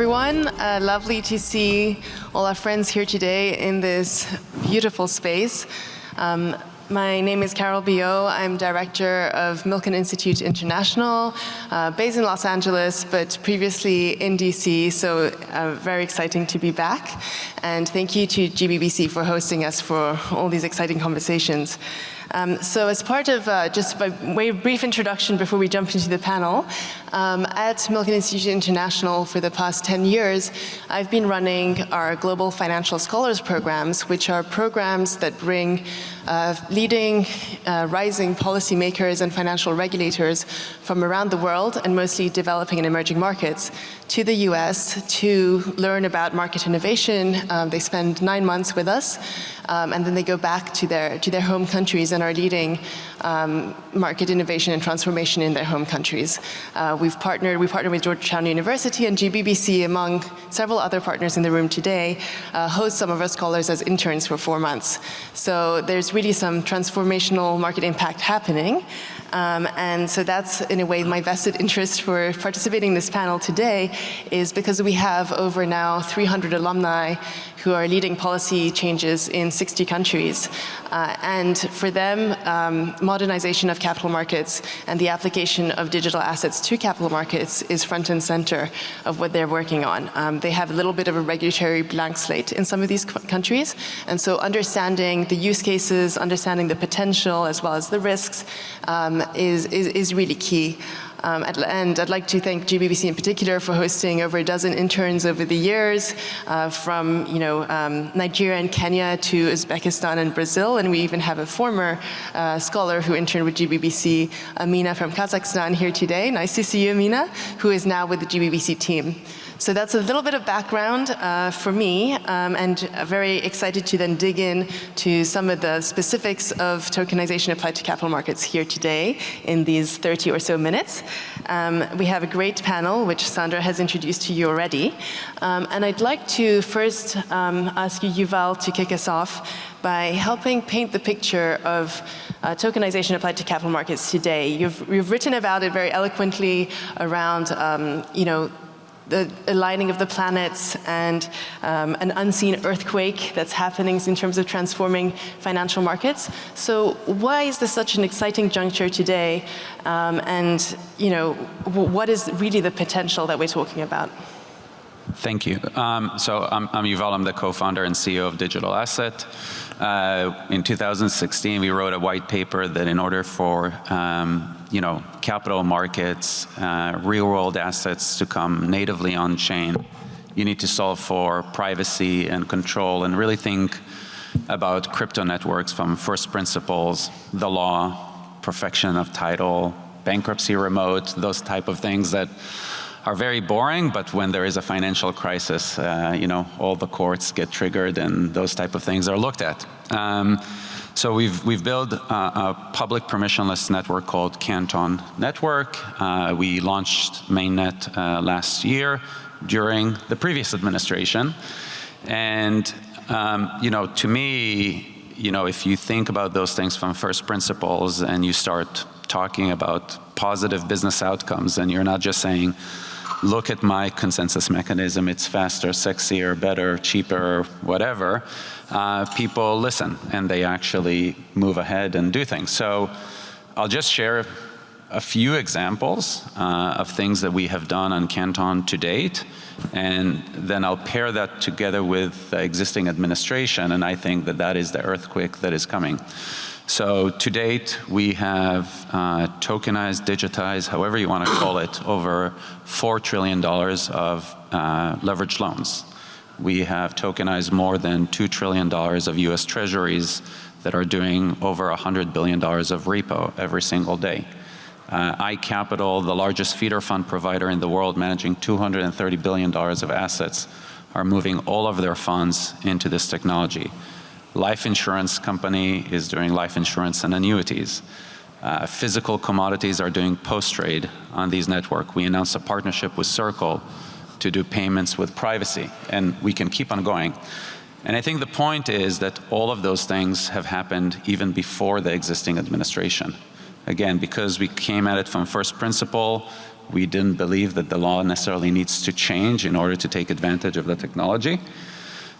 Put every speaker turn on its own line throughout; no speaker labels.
everyone. Lovely to see all our friends here today in this beautiful space. My name is Carole Biau. I'm director of Milken Institute International, based in Los Angeles, but previously in DC, so very exciting to be back. And thank you to GBBC for hosting us for all these exciting conversations. So as part of, just by way of brief introduction before we jump into the panel, at Milken Institute International for the past 10 years, I've been running our Global Financial Scholars Programs, which are programs that bring leading, rising policymakers and financial regulators from around the world, and mostly developing and emerging markets, to the US to learn about market innovation. They spend 9 months with us, and then they go back to their home countries and are leading market innovation and transformation in their home countries. We partnered with Georgetown University and GBBC, among several other partners in the room today, host some of our scholars as interns for 4 months. So there's really some transformational market impact happening. And so that's, in a way, my vested interest for participating in this panel today is because we have over now 300 alumni who are leading policy changes in 60 countries. And for them, modernization of capital markets and the application of digital assets to capital markets is front and center of what they're working on. They have a little bit of a regulatory blank slate in some of these countries. And so understanding the use cases, understanding the potential as well as the risks is really key. And I'd like to thank GBBC in particular for hosting over a dozen interns over the years, from Nigeria and Kenya to Uzbekistan and Brazil, and we even have a former scholar who interned with GBBC, Amina from Kazakhstan, here today. Nice to see you, Amina, who is now with the GBBC team. So that's a little bit of background for me, and very excited to then dig in to some of the specifics of tokenization applied to capital markets here today in these 30 or so minutes. We have a great panel, which Sandra has introduced to you already. And I'd like to first ask you, Yuval, to kick us off by helping paint the picture of tokenization applied to capital markets today. You've written about it very eloquently around, the aligning of the planets and an unseen earthquake that's happening in terms of transforming financial markets. So why is this such an exciting juncture today? And what is really the potential that we're talking about?
Thank you. So I'm Yuval. I'm the co-founder and CEO of Digital Asset. In 2016, we wrote a white paper that in order for capital markets, real-world assets to come natively on-chain, you need to solve for privacy and control and really think about crypto networks from first principles, the law, perfection of title, bankruptcy remote, those type of things that are very boring, but when there is a financial crisis, all the courts get triggered and those type of things are looked at. So we've built a public permissionless network called Canton Network. We launched mainnet last year during the previous administration. And to me, if you think about those things from first principles and you start talking about positive business outcomes, and you're not just saying, look at my consensus mechanism, it's faster, sexier, better, cheaper, whatever, people listen and they actually move ahead and do things. So I'll just share a few examples of things that we have done on Canton to date, and then I'll pair that together with the existing administration, and I think that that is the earthquake that is coming. So to date, we have tokenized, digitized, however you want to call it, over $4 trillion of leveraged loans. We have tokenized more than $2 trillion of US Treasuries that are doing over $100 billion of repo every single day. iCapital, the largest feeder fund provider in the world, managing $230 billion of assets, are moving all of their funds into this technology. Life insurance company is doing life insurance and annuities. Physical commodities are doing post-trade on these networks. We announced a partnership with Circle to do payments with privacy, and we can keep on going. And I think the point is that all of those things have happened even before the existing administration. Again, because we came at it from first principle, We didn't believe that the law necessarily needs to change in order to take advantage of the technology.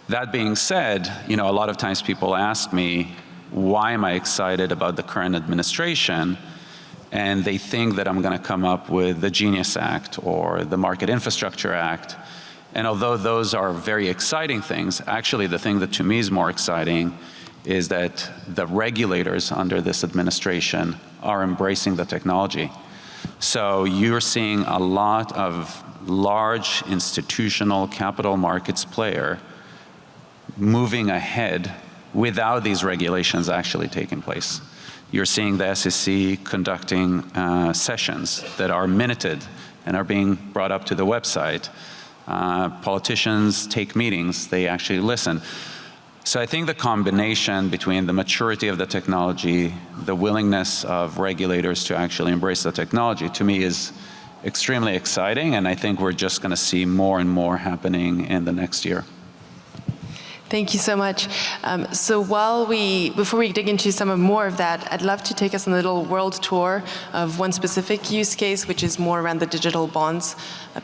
That being said, a lot of times people ask me, why am I excited about the current administration? And they think that I'm going to come up with the Genius Act or the Market Infrastructure Act. And although those are very exciting things, actually the thing that to me is more exciting is that the regulators under this administration are embracing the technology. So you're seeing a lot of large institutional capital markets player moving ahead without these regulations actually taking place. You're seeing the SEC conducting sessions that are minuted and are being brought up to the website. Politicians take meetings, they actually listen. So I think the combination between the maturity of the technology, the willingness of regulators to actually embrace the technology, to me is extremely exciting, and I think we're just going to see more and more happening in the next year.
Thank you so much. So before we dig into more of that, I'd love to take us on a little world tour of one specific use case, which is more around the digital bonds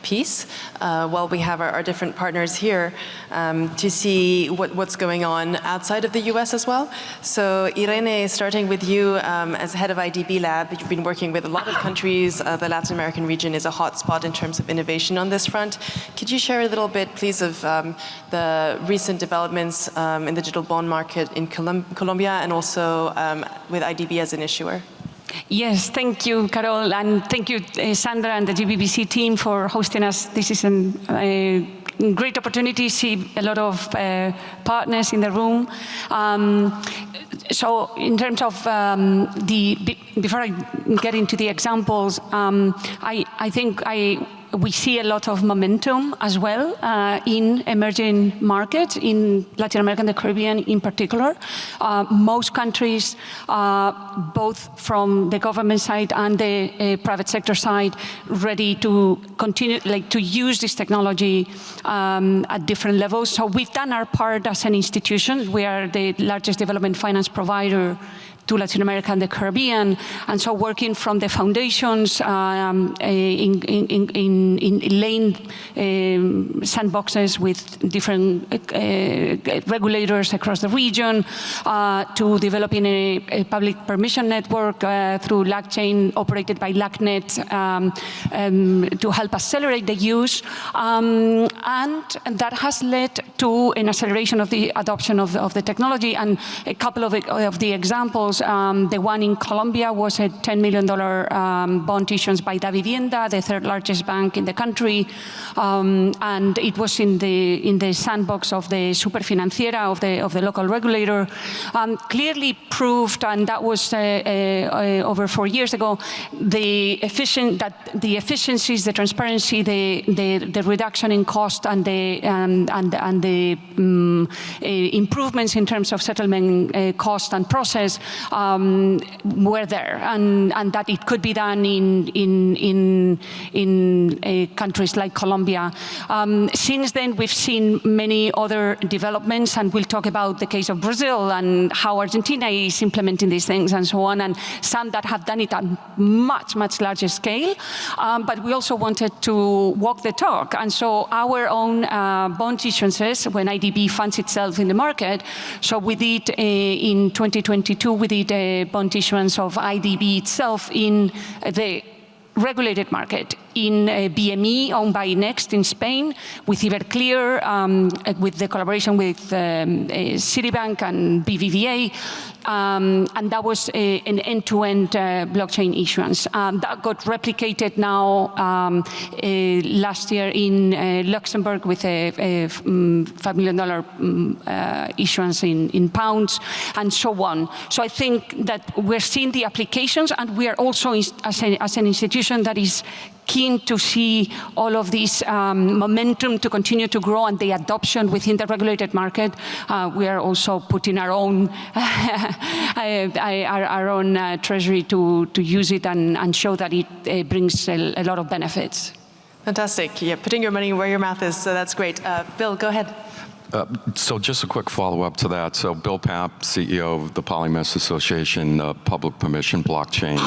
piece, while we have our different partners here to see what's going on outside of the US as well. So Irene, starting with you as head of IDB Lab, you've been working with a lot of countries. The Latin American region is a hot spot in terms of innovation on this front. Could you share a little bit, please, of the recent developments in the digital bond market in Colombia and also with IDB as an issuer?
Yes, thank you, Carole, and thank you, Sandra and the GBBC team for hosting us. This is a great opportunity to see a lot of partners in the room. So in terms of before I get into the examples, I think we see a lot of momentum as well in emerging markets, in Latin America and the Caribbean in particular. Most countries, both from the government side and the private sector side, ready to continue, to use this technology at different levels. So we've done our part as an institution. We are the largest development finance provider to Latin America and the Caribbean, and so working from the foundations in laying sandboxes with different regulators across the region, to developing a public permission network through LACchain operated by LACnet to help accelerate the use, and that has led to an acceleration of the adoption of the technology. And a couple of the examples. The one in Colombia was a $10 million bond issuance by Davivienda, the third largest bank in the country, and it was in the sandbox of the Superfinanciera of the local regulator. Clearly proved, and that was over 4 years ago, the efficiencies, the transparency, the reduction in cost, and the improvements in terms of settlement cost and process were there, and that it could be done in countries like Colombia. Since then, we've seen many other developments, and we'll talk about the case of Brazil and how Argentina is implementing these things and so on, and some that have done it at much, much larger scale. But we also wanted to walk the talk, and so our own bond issuances, when IDB funds itself in the market, so we did in 2022, we did a bond issuance of IDB itself in the regulated market in BME owned by Next in Spain, with Iberclear, with the collaboration with Citibank and BBVA, and that was an end-to-end blockchain issuance. That got replicated now last year in Luxembourg with a $5 million issuance in pounds, and so on. So I think that we're seeing the applications, and we are also, as an institution that is keen to see all of this momentum to continue to grow and the adoption within the regulated market. We are also putting our own treasury to use it and show that it brings a lot of benefits.
Fantastic. Yeah, putting your money where your mouth is, so that's great. Bill, go ahead.
So just a quick follow-up to that. So Bill Papp, CEO of the Polymesh Association, public permission blockchain,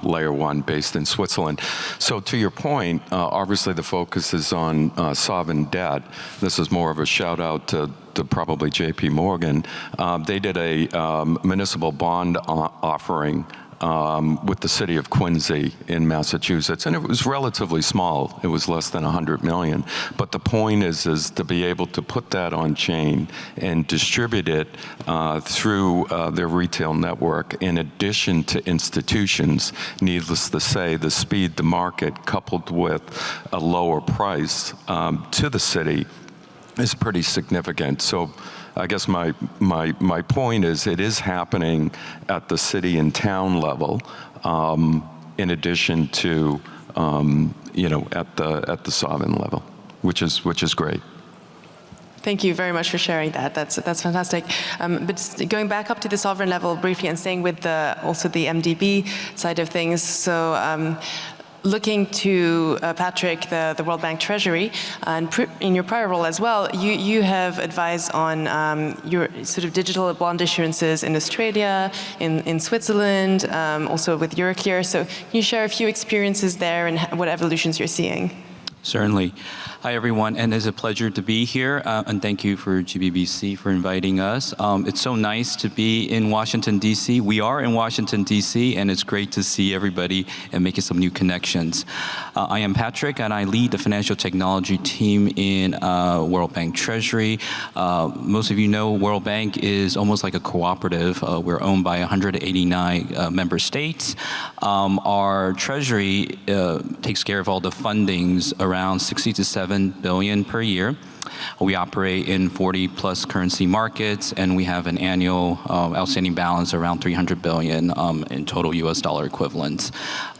layer 1 based in Switzerland. So to your point, obviously the focus is on sovereign debt. This is more of a shout out to probably JP Morgan. They did a municipal bond offering with the city of Quincy in Massachusetts, and it was relatively small. It was less than 100 million. But the point is to be able to put that on chain and distribute it through their retail network, in addition to institutions. Needless to say, the speed to market coupled with a lower price to the city is pretty significant. So I guess my point is it is happening at the city and town level, in addition to at the sovereign level, which is great.
Thank you very much for sharing that. That's fantastic. But just going back up to the sovereign level briefly and staying with also the MDB side of things. So. Looking to Patrick, the World Bank Treasury, and in your prior role as well, you have advised on your sort of digital bond issuances in Australia, in Switzerland, also with Euroclear. So can you share a few experiences there and what evolutions you're seeing?
Certainly. Hi, everyone, and it's a pleasure to be here, and thank you for GBBC for inviting us. It's so nice to be in Washington, D.C. We are in Washington, D.C., and it's great to see everybody and making some new connections. I am Patrick, and I lead the financial technology team in World Bank Treasury. Most of you know World Bank is almost like a cooperative. We're owned by 189 member states. Our treasury takes care of all the fundings around 60 to 7 billion per year. We operate in 40 plus currency markets, and we have an annual outstanding balance around 300 billion in total US dollar equivalents.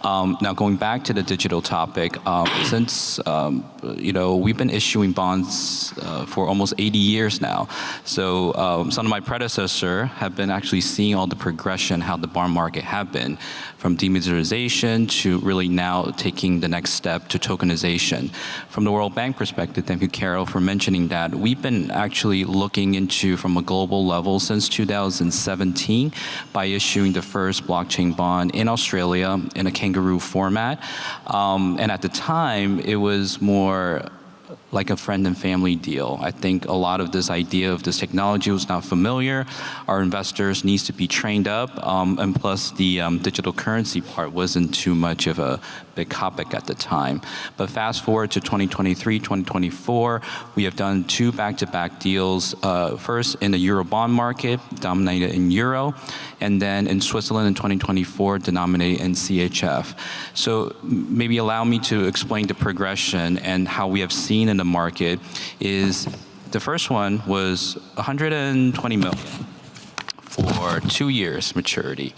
Now going back to the digital topic, since we've been issuing bonds for almost 80 years now. So some of my predecessors have been actually seeing all the progression, how the bond market have been, from demonetization to really now taking the next step to tokenization. From the World Bank perspective, thank you, Carole, for mentioning that. We've been actually looking into, from a global level, since 2017 by issuing the first blockchain bond in Australia in a kangaroo format. And at the time, it was more like a friend and family deal. I think a lot of this idea of this technology was not familiar. Our investors needs to be trained up, and plus the digital currency part wasn't too much of a big topic at the time. But fast forward to 2023, 2024, we have done 2 back-to-back deals. First in the Euro bond market, denominated in Euro, and then in Switzerland in 2024, denominated in CHF. So maybe allow me to explain the progression and how we have seen in the market is the first one was 120 million for 2 years maturity.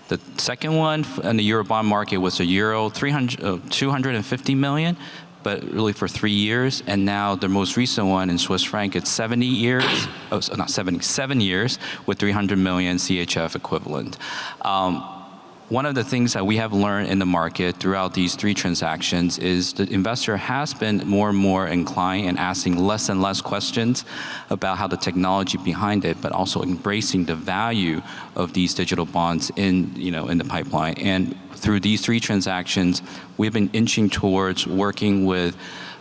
The second one in the Euro bond market was a Euro 250 million, but really for 3 years. And now the most recent one in Swiss franc, it's 7 years with 300 million CHF equivalent. One of the things that we have learned in the market throughout these 3 transactions is the investor has been more and more inclined and asking less and less questions about how the technology behind it, but also embracing the value of these digital bonds in the pipeline. And through these 3 transactions, we've been inching towards working with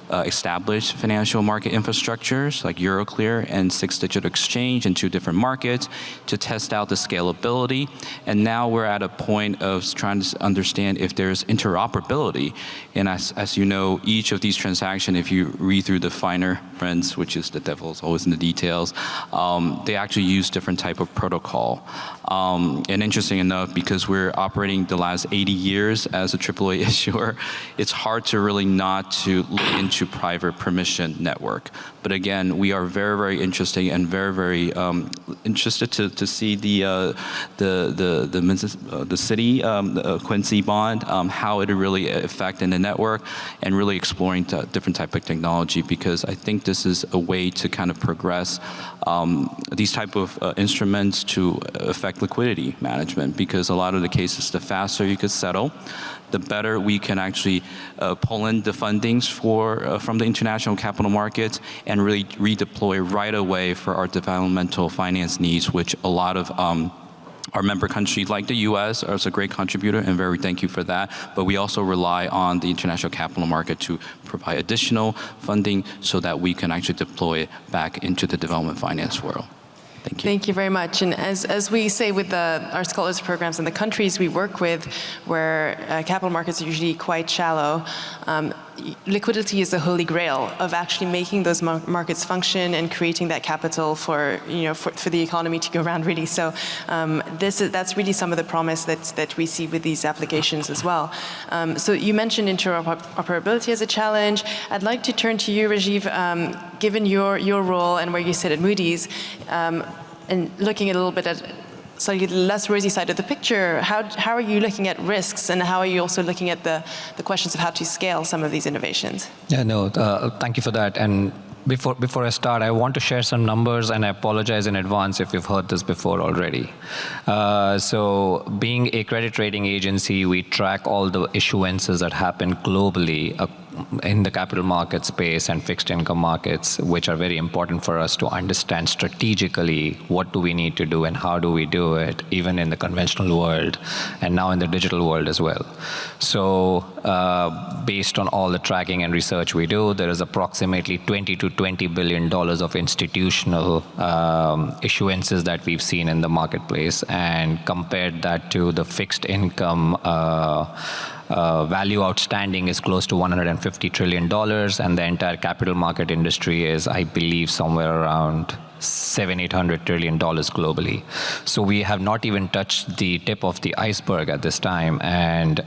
established financial market infrastructures like Euroclear and 6 Digital Exchange in 2 different markets to test out the scalability. And now we're at a point of trying to understand if there's interoperability. And as you know, each of these transactions, if you read through the finer prints, which is the devil's always in the details, they actually use different type of protocol. And interesting enough, because we're operating the last 80 years as a AAA issuer, it's hard to really not to look into private permission network. But again, we are very, very interested and very, very interested to see the city, the Quincy bond, how it really affect in the network, and really exploring different type of technology, because I think this is a way to kind of progress these type of instruments to affect liquidity management, because a lot of the cases, the faster you could settle, the better we can actually pull in the fundings from the international capital markets and really redeploy right away for our developmental finance needs, which a lot of our member countries like the US are a great contributor, and very thank you for that. But we also rely on the international capital market to provide additional funding so that we can actually deploy it back into the development finance world. Thank you.
Thank you very much. And as we say with our scholars programs in the countries we work with, where capital markets are usually quite shallow, liquidity is the holy grail of actually making those markets function and creating that capital for the economy to go around, really. So that's really some of the promise that we see with these applications as well. So you mentioned interoperability as a challenge. I'd like to turn to you, Rajeev, given your role and where you sit at Moody's, and looking a little bit at slightly less rosy side of the picture, how are you looking at risks, and how are you also looking at the questions of how to scale some of these innovations?
Yeah, no, thank you for that. And before I start, I want to share some numbers, and I apologize in advance if you've heard this before already. So being a credit rating agency, we track all the issuances that happen globally in the capital market space and fixed income markets, which are very important for us to understand strategically what do we need to do and how do we do it, even in the conventional world and now in the digital world as well. So based on all the tracking and research we do, there is approximately $20 to $20 billion of institutional issuances that we've seen in the marketplace, and compared that to the fixed income value outstanding is close to $150 trillion, and the entire capital market industry is, I believe, somewhere around $700-800 trillion globally. So we have not even touched the tip of the iceberg at this time, and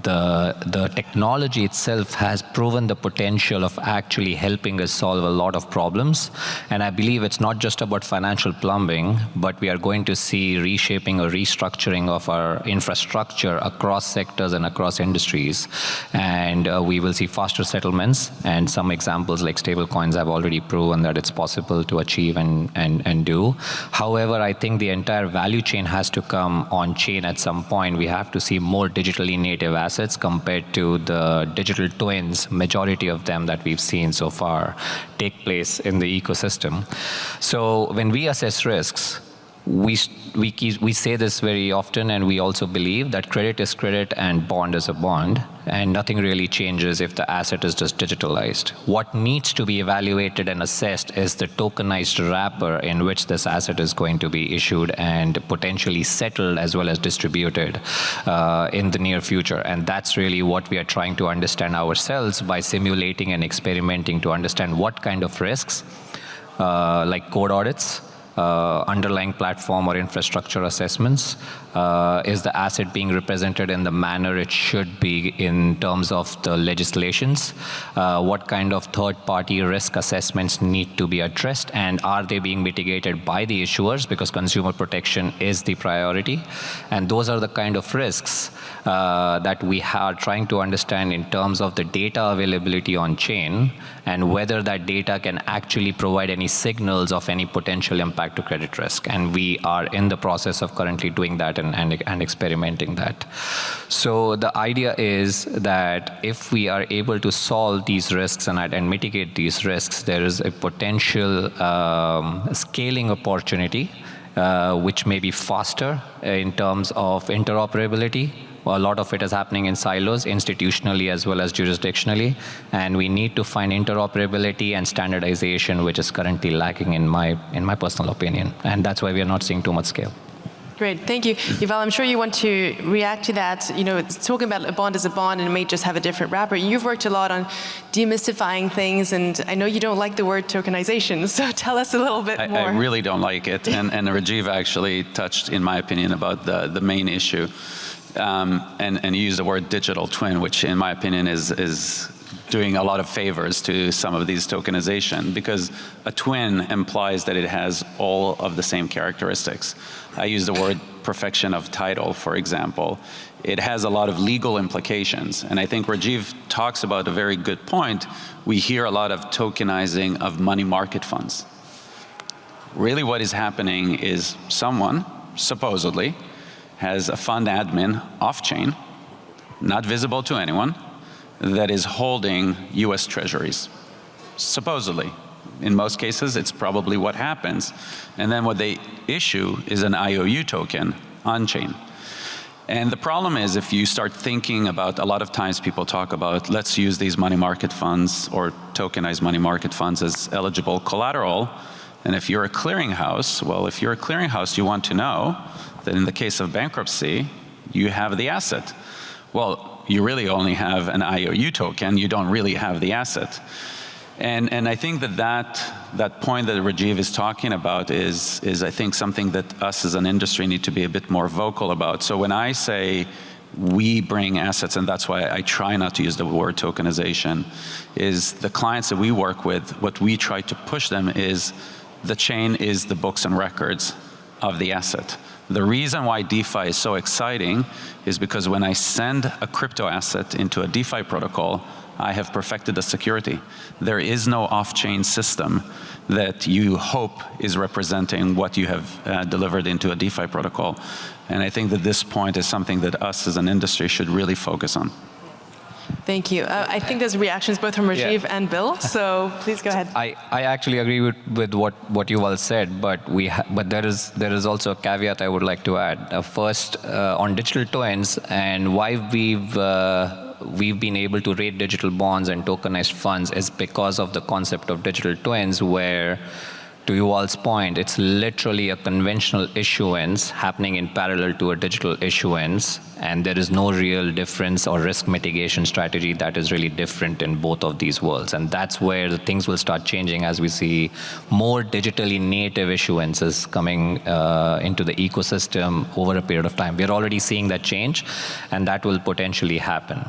the technology itself has proven the potential of actually helping us solve a lot of problems. And I believe it's not just about financial plumbing, but we are going to see reshaping or restructuring of our infrastructure across sectors and across industries. And we will see faster settlements, and some examples like stablecoins have already proven that it's possible to achieve and do. However, I think the entire value chain has to come on chain at some point. We have to see more digitally native assets compared to the digital twins, majority of them that we've seen so far take place in the ecosystem. So when we assess risks, we say this very often, and we also believe that credit is credit and bond is a bond, and nothing really changes if the asset is just digitalized. What needs to be evaluated and assessed is the tokenized wrapper in which this asset is going to be issued and potentially settled as well as distributed in the near future. And that's really what we are trying to understand ourselves by simulating and experimenting to understand what kind of risks, like code audits, underlying platform or infrastructure assessments. Is the asset being represented in the manner it should be in terms of the legislations? What kind of third-party risk assessments need to be addressed, and are they being mitigated by the issuers, because consumer protection is the priority? And those are the kind of risks that we are trying to understand in terms of the data availability on chain, and whether that data can actually provide any signals of any potential impact to credit risk. And we are in the process of currently doing that and experimenting that. So the idea is that if we are able to solve these risks and mitigate these risks, there is a potential scaling opportunity, which may be faster in terms of interoperability. A lot of it is happening in silos, institutionally as well as jurisdictionally, and we need to find interoperability and standardization, which is currently lacking in my personal opinion, and that's why we are not seeing too much scale.
Great, thank you. Yuval, I'm sure you want to react to that. You know, it's talking about a bond as a bond, and it may just have a different wrapper. You've worked a lot on demystifying things, and I know you don't like the word tokenization, so tell us a little bit more.
I really don't like it, and Rajeev actually touched, in my opinion, about the main issue. And use the word digital twin, which in my opinion is doing a lot of favors to some of these tokenization, because a twin implies that it has all of the same characteristics. I use the word perfection of title, for example. It has a lot of legal implications, and I think Rajeev talks about a very good point. We hear a lot of tokenizing of money market funds. Really what is happening is someone, supposedly, has a fund admin off-chain not visible to anyone, that is holding US treasuries, supposedly. In most cases, it's probably what happens. And then what they issue is an IOU token on-chain. And the problem is, if you start thinking about, a lot of times people talk about, let's use these money market funds or tokenized money market funds as eligible collateral. And if you're a clearinghouse, well, if you're a clearinghouse, you want to know that in the case of bankruptcy, you have the asset. Well, you really only have an IOU token, you don't really have the asset. And I think that point that Rajeev is talking about is I think something that us as an industry need to be a bit more vocal about. So when I say we bring assets, and that's why I try not to use the word tokenization, is the clients that we work with, what we try to push them is the chain is the books and records of the asset. The reason why DeFi is so exciting is because when I send a crypto asset into a DeFi protocol, I have perfected the security. There is no off-chain system that you hope is representing what you have delivered into a DeFi protocol. And I think that this point is something that us as an industry should really focus on.
Thank you. I think there's reactions both from Rajeev and Bill, so please go ahead.
I actually agree with what Yuval said, but there is also a caveat I would like to add. First, on digital twins and why we've been able to rate digital bonds and tokenized funds is because of the concept of digital twins, where, to Yuval's point, it's literally a conventional issuance happening in parallel to a digital issuance, and there is no real difference or risk mitigation strategy that is really different in both of these worlds. And that's where the things will start changing as we see more digitally native issuances coming into the ecosystem over a period of time. We're already seeing that change, and that will potentially happen.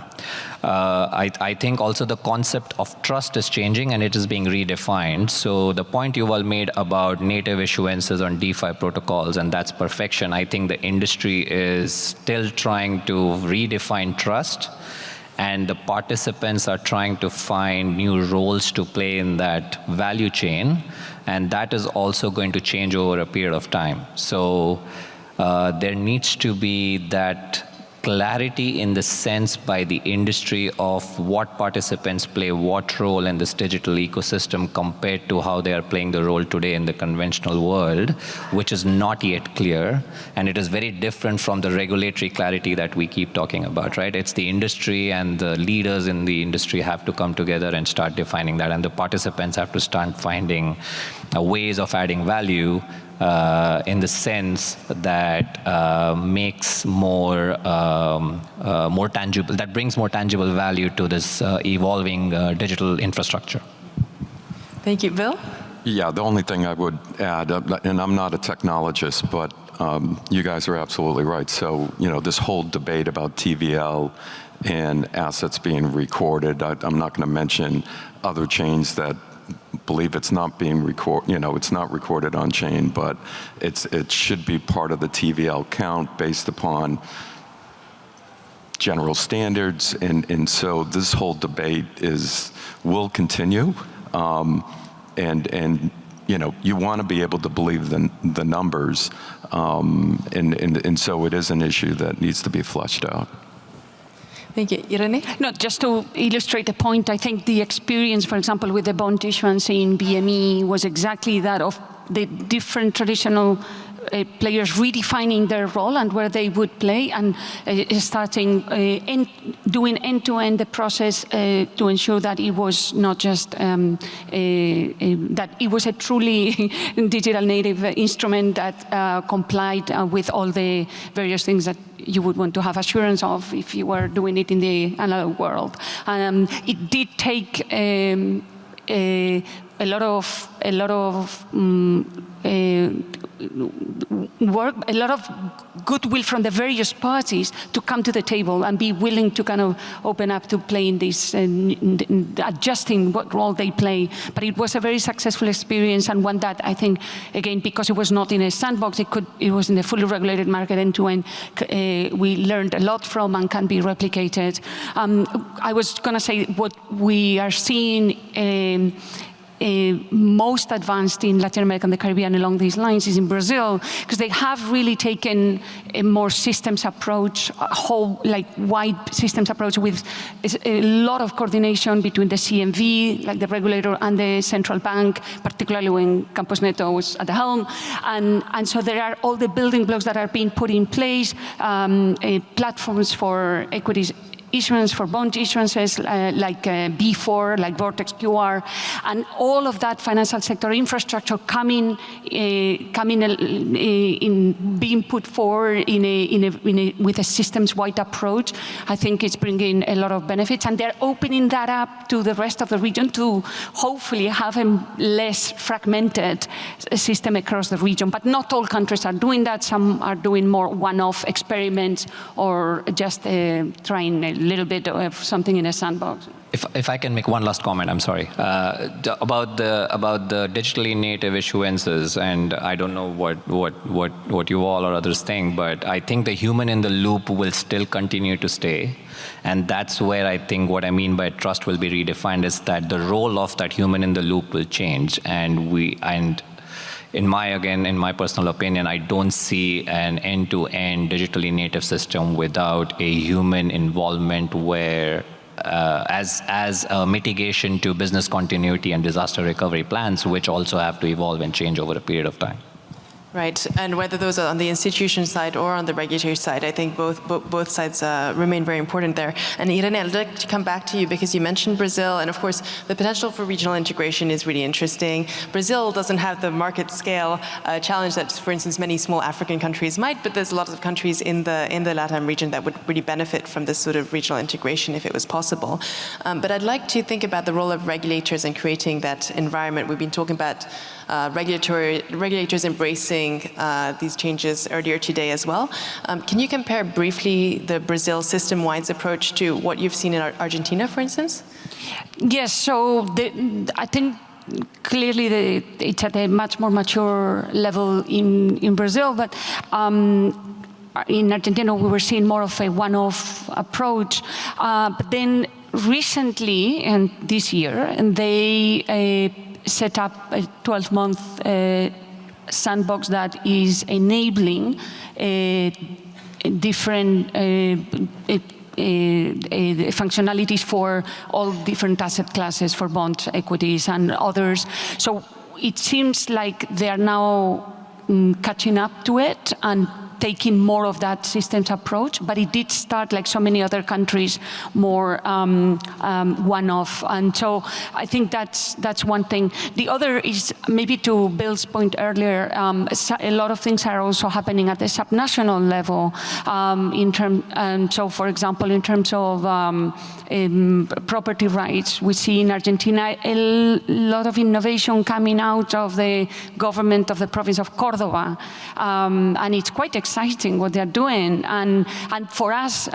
I think also the concept of trust is changing and it is being redefined. So the point Yuval made about native issuances on DeFi protocols, and that's perfection. I think the industry is still trying to redefine trust, and the participants are trying to find new roles to play in that value chain, and that is also going to change over a period of time. So there needs to be that clarity in the sense by the industry of what participants play what role in this digital ecosystem compared to how they are playing the role today in the conventional world, which is not yet clear. And it is very different from the regulatory clarity that we keep talking about, right? It's the industry and the leaders in the industry have to come together and start defining that. And the participants have to start finding ways of adding value in the sense that makes more tangible, that brings more tangible value to this evolving digital infrastructure.
Thank you. Bill?
Yeah, the only thing I would add, and I'm not a technologist, but you guys are absolutely right. So, you know, this whole debate about TVL and assets being recorded, I'm not going to mention other chains that believe it's not being recorded, you know, it's not recorded on chain, but it should be part of the TVL count based upon general standards, and so this whole debate will continue, and you know, you want to be able to believe the numbers, and so it is an issue that needs to be fleshed out.
Thank you. Irene?
No, just to illustrate the point, I think the experience, for example, with the bond issuance in BME was exactly that of the different traditional players redefining their role and where they would play, and starting doing end-to-end the process to ensure that it was not just that it was a truly digital native instrument that complied with all the various things that you would want to have assurance of if you were doing it in the analog world. It did take a lot of work, a lot of goodwill from the various parties to come to the table and be willing to kind of open up to playing this and adjusting what role they play. But it was a very successful experience, and one that I think, again, because it was not in a sandbox, it was in a fully regulated market end-to-end, we learned a lot from and can be replicated. I was going to say what we are seeing most advanced in Latin America and the Caribbean along these lines is in Brazil, because they have really taken a more systems approach, a whole wide systems approach with a lot of coordination between the CMV, like the regulator, and the central bank, particularly when Campos Neto was at the helm. And so there are all the building blocks that are being put in place, platforms for equities issuance, for bond issuances, like B4, like Vortex QR, and all of that financial sector infrastructure coming in being put forward with a systems-wide approach. I think it's bringing a lot of benefits, and they're opening that up to the rest of the region to hopefully have a less fragmented system across the region. But not all countries are doing that. Some are doing more one-off experiments or just trying a little bit of something in a sandbox.
If I can make one last comment, I'm sorry, about the digitally native issuances, and I don't know what you all or others think, but I think the human in the loop will still continue to stay, and that's where I think what I mean by trust will be redefined is that the role of that human in the loop will change, and in my personal opinion, I don't see an end-to-end digitally native system without a human involvement where, as a mitigation to business continuity and disaster recovery plans, which also have to evolve and change over a period of time.
Right, and whether those are on the institution side or on the regulatory side, I think both sides remain very important there. And Irene, I'd like to come back to you because you mentioned Brazil, and of course, the potential for regional integration is really interesting. Brazil doesn't have the market scale challenge that, for instance, many small African countries might, but there's a lot of countries in the LATAM region that would really benefit from this sort of regional integration if it was possible. But I'd like to think about the role of regulators in creating that environment. We've been talking about regulators embracing these changes earlier today as well. Can you compare briefly the Brazil system-wide approach to what you've seen in Argentina, for instance?
Yes, so I think clearly it's at a much more mature level in Brazil, but in Argentina we were seeing more of a one-off approach. But then recently, and this year, and they set up a 12-month sandbox that is enabling different functionalities for all different asset classes, for bonds, equities, and others. So it seems like they are now catching up to it and taking more of that systems approach, but it did start, like so many other countries, more one-off. And so I think that's one thing. The other is, maybe to Bill's point earlier, a lot of things are also happening at the subnational level. So for example, in terms of property rights, we see in Argentina a lot of innovation coming out of the government of the province of Córdoba. And it's quite exciting what they're doing. And for us,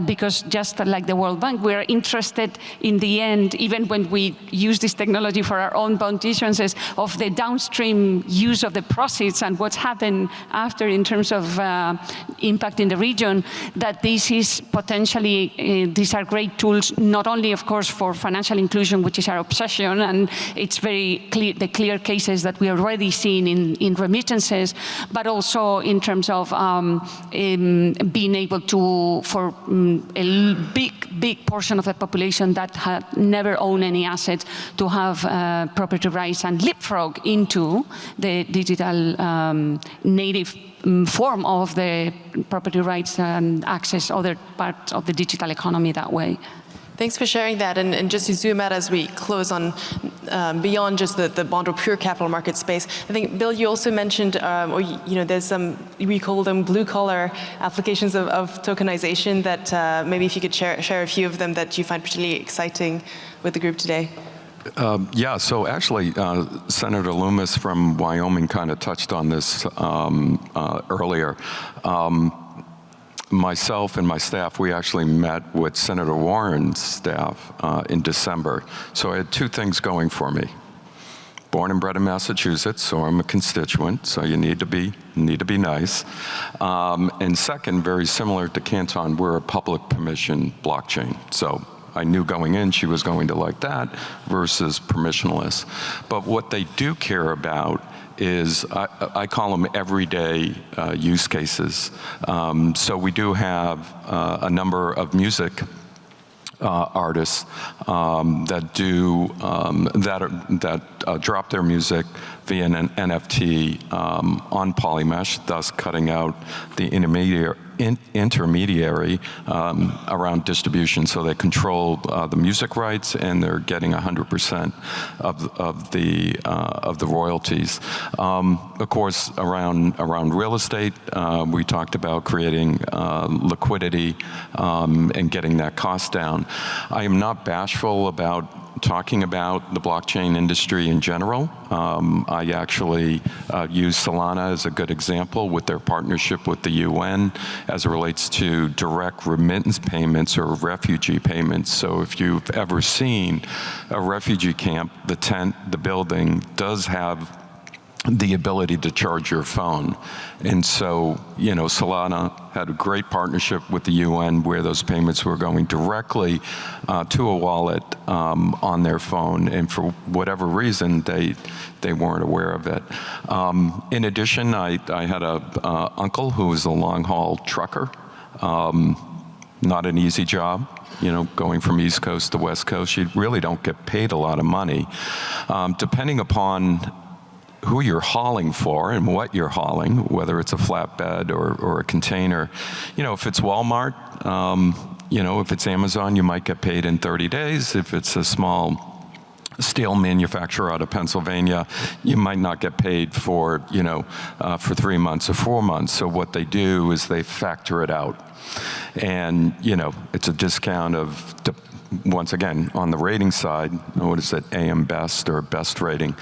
because just like the World Bank, we're interested in the end, even when we use this technology for our own bond issuances, of the downstream use of the proceeds and what's happened after in terms of impact in the region, that this is potentially, these are great tools, not only, of course, for financial inclusion, which is our obsession, and it's very clear, the clear cases that we are already seeing in remittances, but also in terms of being able to, for a big portion of the population that had never owned any assets, to have property rights and leapfrog into the digital native form of the property rights and access other parts of the digital economy that way.
Thanks for sharing that. And just to zoom out as we close on beyond just the bond or pure capital market space, I think, Bill, you also mentioned, there's some, we call them blue-collar applications of tokenization that maybe if you could share a few of them that you find particularly exciting with the group today.
Yeah, so actually, Senator Loomis from Wyoming kind of touched on this earlier. Myself and my staff, we actually met with Senator Warren's staff in December. So I had two things going for me. Born and bred in Massachusetts, so I'm a constituent, so you need to be nice. And second, very similar to Canton, we're a public permission blockchain. So I knew going in she was going to like that versus permissionless. But what they do care about is, I call them everyday use cases. So we do have a number of music artists that do that drop their music via an NFT on Polymesh, thus cutting out the intermediary around distribution. So they control the music rights, and they're getting 100% of the royalties. Of course, around real estate, we talked about creating liquidity and getting that cost down. I am not bashful about talking about the blockchain industry in general. I actually use Solana as a good example with their partnership with the UN as it relates to direct remittance payments or refugee payments. So if you've ever seen a refugee camp, the tent, the building does have the ability to charge your phone. And so, Solana had a great partnership with the UN where those payments were going directly to a wallet on their phone, and for whatever reason, they weren't aware of it. In addition, I had a uncle who was a long-haul trucker. Not an easy job. Going from East Coast to West Coast, you really don't get paid a lot of money. Depending upon who you're hauling for and what you're hauling, whether it's a flatbed or a container. If it's Walmart, if it's Amazon, you might get paid in 30 days. If it's a small steel manufacturer out of Pennsylvania, you might not get paid for 3 months or 4 months. So what they do is they factor it out. And, it's a discount of, once again, on the rating side, what is it, AM Best or Best rating.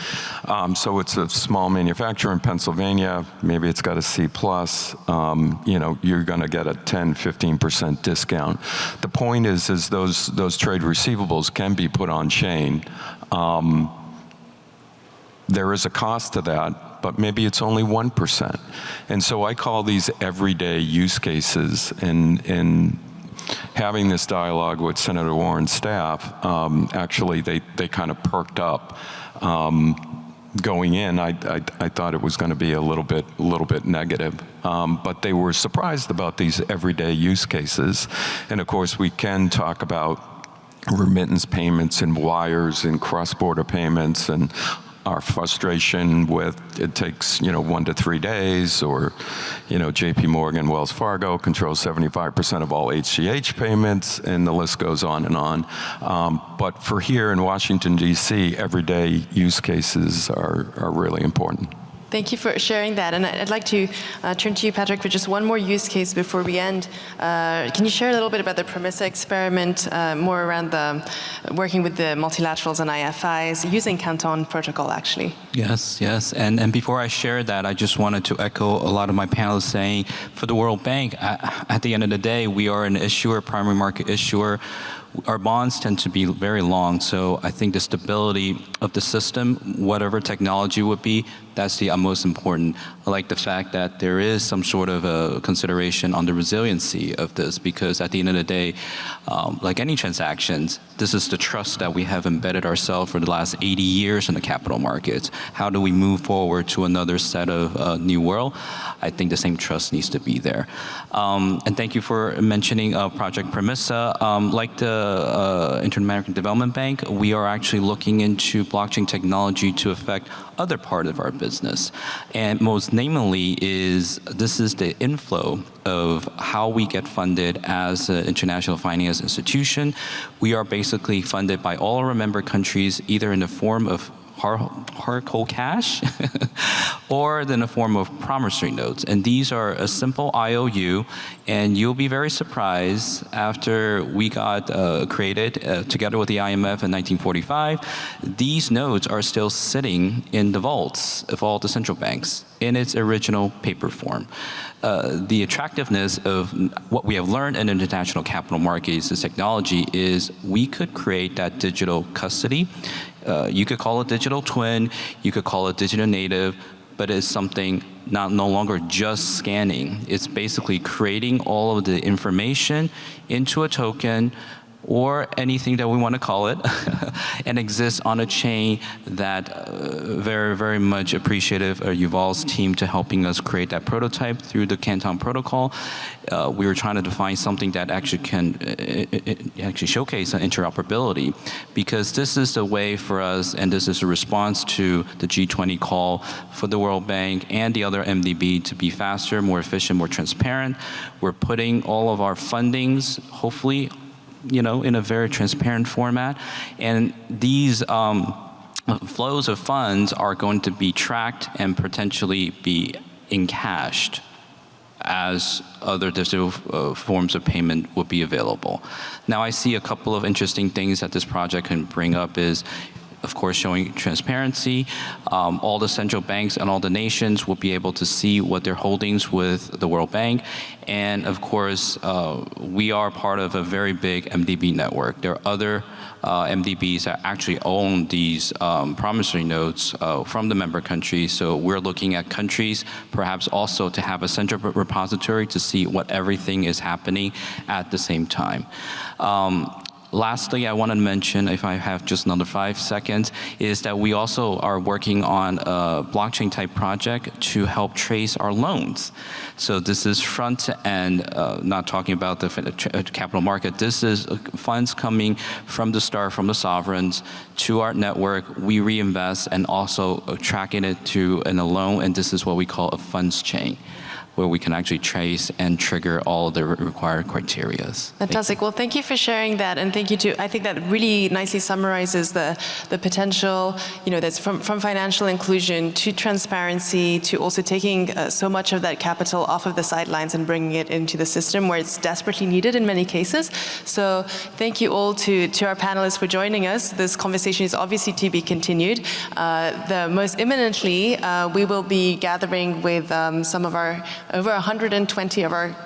So it's a small manufacturer in Pennsylvania, maybe it's got a C+, you're gonna get a 10, 15% discount. The point is those trade receivables can be put on chain. There is a cost to that, but maybe it's only 1%. And so I call these everyday use cases, and having this dialogue with Senator Warren's staff, actually they kind of perked up. Going in, I thought it was going to be a little bit negative, but they were surprised about these everyday use cases. And of course, we can talk about remittance payments and wires and cross-border payments and our frustration with it takes 1 to 3 days, or JP Morgan, Wells Fargo controls 75% of all HCH payments, and the list goes on and on. But for here in Washington, D.C., everyday use cases are really important.
Thank you for sharing that. And I'd like to turn to you, Patrick, for just one more use case before we end. Can you share a little bit about the Premissa experiment, more around the working with the multilaterals and IFIs, using Canton protocol, actually?
Yes. And before I share that, I just wanted to echo a lot of my panelists saying, for the World Bank, at the end of the day, we are an issuer, primary market issuer. Our bonds tend to be very long, so I think the stability of the system, whatever technology would be, that's the most important. I like the fact that there is some sort of a consideration on the resiliency of this, because at the end of the day, like any transactions, this is the trust that we have embedded ourselves for the last 80 years in the capital markets. How do we move forward to another set of new world? I think the same trust needs to be there. And thank you for mentioning Project Premissa. Like the Inter-American Development Bank, we are actually looking into blockchain technology to affect other part of our business. And most namely this is the inflow of how we get funded as an international finance institution. We are basically funded by all our member countries, either in the form of hard cold cash or in the form of promissory notes. And these are a simple IOU, and you'll be very surprised after we got created together with the IMF in 1945, these notes are still sitting in the vaults of all the central banks in its original paper form. The attractiveness of what we have learned in international capital markets, this technology, is we could create that digital custody. You could call it digital twin, you could call it digital native, but it's something no longer just scanning. It's basically creating all of the information into a token, or anything that we want to call it, and exists on a chain that very, very much appreciative of Yuval's team to helping us create that prototype through the Canton protocol. We were trying to define something that actually can actually showcase interoperability, because this is the way for us, and this is a response to the G20 call for the World Bank and the other MDB to be faster, more efficient, more transparent. We're putting all of our fundings, hopefully, in a very transparent format. And these flows of funds are going to be tracked and potentially be encashed as other digital forms of payment would be available. Now, I see a couple of interesting things that this project can bring up is, of course, showing transparency. All the central banks and all the nations will be able to see what their holdings with the World Bank. And of course, we are part of a very big MDB network. There are other MDBs that actually own these promissory notes from the member countries. So we're looking at countries perhaps also to have a central repository to see what everything is happening at the same time. Lastly, I want to mention, if I have just another 5 seconds, is that we also are working on a blockchain type project to help trace our loans. So this is front end, not talking about the capital market. This is funds coming from the start, from the sovereigns to our network. We reinvest and also tracking it to a loan, and this is what we call a funds chain, where we can actually trace and trigger all the required criteria.
Fantastic. Well, thank you for sharing that, and thank you too. I think that really nicely summarizes the potential, that's from financial inclusion to transparency to also taking so much of that capital off of the sidelines and bringing it into the system where it's desperately needed in many cases. So thank you all to our panelists for joining us. This conversation is obviously to be continued. Most imminently, we will be gathering with some of our over 120 of our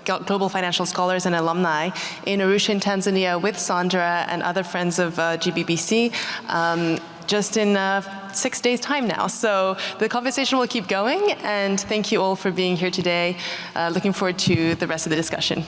global financial scholars and alumni in Arusha in Tanzania with Sandra and other friends of GBBC just in 6 days' time now. So the conversation will keep going, and thank you all for being here today. Looking forward to the rest of the discussion.